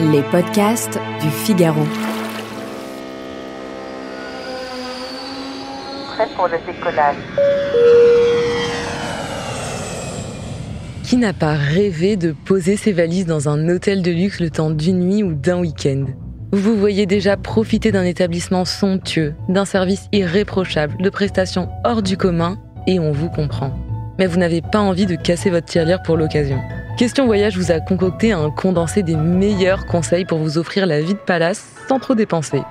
Les podcasts du Figaro. Prêt pour le décollage. Qui n'a pas rêvé de poser ses valises dans un hôtel de luxe le temps d'une nuit ou d'un week-end ? Vous vous voyez déjà profiter d'un établissement somptueux, d'un service irréprochable, de prestations hors du commun, et on vous comprend. Mais vous n'avez pas envie de casser votre tirelire pour l'occasion. Question Voyage vous a concocté un condensé des meilleurs conseils pour vous offrir la vie de palace sans trop dépenser.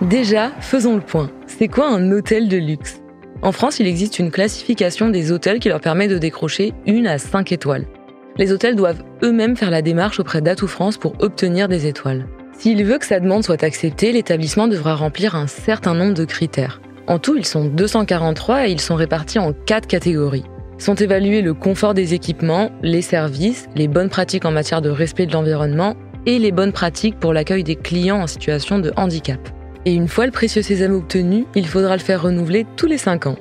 Déjà, faisons le point. C'est quoi un hôtel de luxe ? En France, il existe une classification des hôtels qui leur permet de décrocher 1 à 5 étoiles. Les hôtels doivent eux-mêmes faire la démarche auprès d'Atout France pour obtenir des étoiles. S'il veut que sa demande soit acceptée, l'établissement devra remplir un certain nombre de critères. En tout, ils sont 243 et ils sont répartis en 4 catégories. Sont évalués le confort des équipements, les services, les bonnes pratiques en matière de respect de l'environnement et les bonnes pratiques pour l'accueil des clients en situation de handicap. Et une fois le précieux sésame obtenu, il faudra le faire renouveler tous les 5 ans.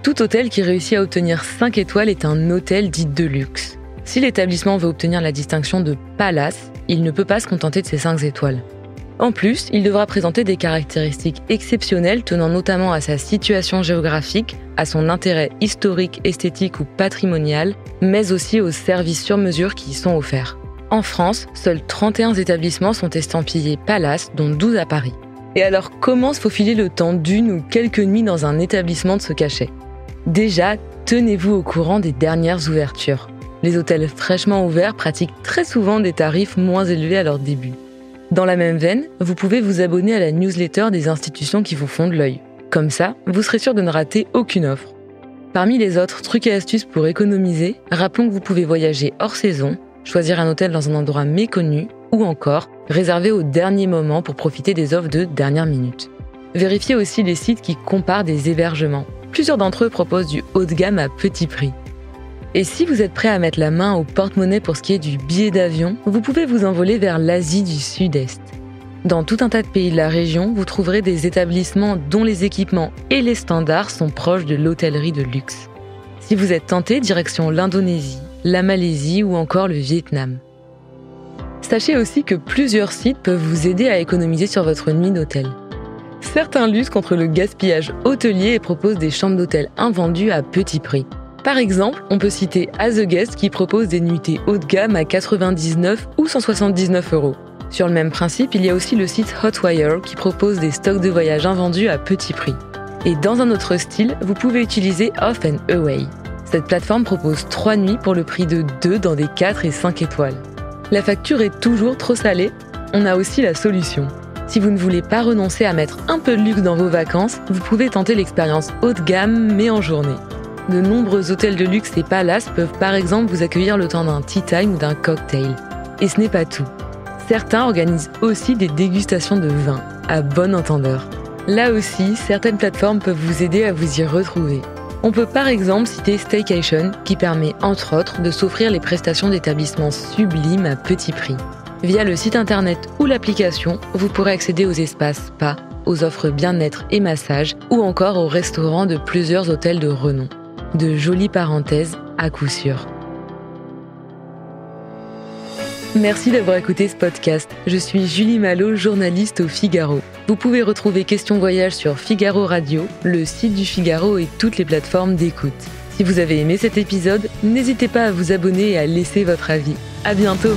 Tout hôtel qui réussit à obtenir 5 étoiles est un hôtel dit de luxe. Si l'établissement veut obtenir la distinction de Palace, il ne peut pas se contenter de ces 5 étoiles. En plus, il devra présenter des caractéristiques exceptionnelles tenant notamment à sa situation géographique, à son intérêt historique, esthétique ou patrimonial, mais aussi aux services sur mesure qui y sont offerts. En France, seuls 31 établissements sont estampillés Palace, dont 12 à Paris. Et alors, comment se faufiler le temps d'une ou quelques nuits dans un établissement de ce cachet ? Déjà, tenez-vous au courant des dernières ouvertures. Les hôtels fraîchement ouverts pratiquent très souvent des tarifs moins élevés à leur début. Dans la même veine, vous pouvez vous abonner à la newsletter des institutions qui vous font de l'œil. Comme ça, vous serez sûr de ne rater aucune offre. Parmi les autres trucs et astuces pour économiser, rappelons que vous pouvez voyager hors saison, choisir un hôtel dans un endroit méconnu ou encore réserver au dernier moment pour profiter des offres de dernière minute. Vérifiez aussi les sites qui comparent des hébergements. Plusieurs d'entre eux proposent du haut de gamme à petit prix. Et si vous êtes prêt à mettre la main au porte-monnaie pour ce qui est du billet d'avion, vous pouvez vous envoler vers l'Asie du Sud-Est. Dans tout un tas de pays de la région, vous trouverez des établissements dont les équipements et les standards sont proches de l'hôtellerie de luxe. Si vous êtes tenté, direction l'Indonésie, la Malaisie ou encore le Vietnam. Sachez aussi que plusieurs sites peuvent vous aider à économiser sur votre nuit d'hôtel. Certains luttent contre le gaspillage hôtelier et proposent des chambres d'hôtel invendues à petit prix. Par exemple, on peut citer As a Guest qui propose des nuitées haut de gamme à 99 ou 179 €. Sur le même principe, il y a aussi le site Hotwire qui propose des stocks de voyage invendus à petit prix. Et dans un autre style, vous pouvez utiliser Off and Away. Cette plateforme propose 3 nuits pour le prix de 2 dans des 4 et 5 étoiles. La facture est toujours trop salée ? On a aussi la solution. Si vous ne voulez pas renoncer à mettre un peu de luxe dans vos vacances, vous pouvez tenter l'expérience haut de gamme mais en journée. De nombreux hôtels de luxe et palaces peuvent par exemple vous accueillir le temps d'un tea time ou d'un cocktail. Et ce n'est pas tout. Certains organisent aussi des dégustations de vin, à bon entendeur. Là aussi, certaines plateformes peuvent vous aider à vous y retrouver. On peut par exemple citer Staycation, qui permet entre autres de s'offrir les prestations d'établissements sublimes à petit prix. Via le site internet ou l'application, vous pourrez accéder aux espaces spa, aux offres bien-être et massage, ou encore aux restaurants de plusieurs hôtels de renom. De jolies parenthèses à coup sûr. Merci d'avoir écouté ce podcast. Je suis Julie Malo, journaliste au Figaro. Vous pouvez retrouver Question Voyage sur Figaro Radio, le site du Figaro et toutes les plateformes d'écoute. Si vous avez aimé cet épisode, n'hésitez pas à vous abonner et à laisser votre avis. À bientôt!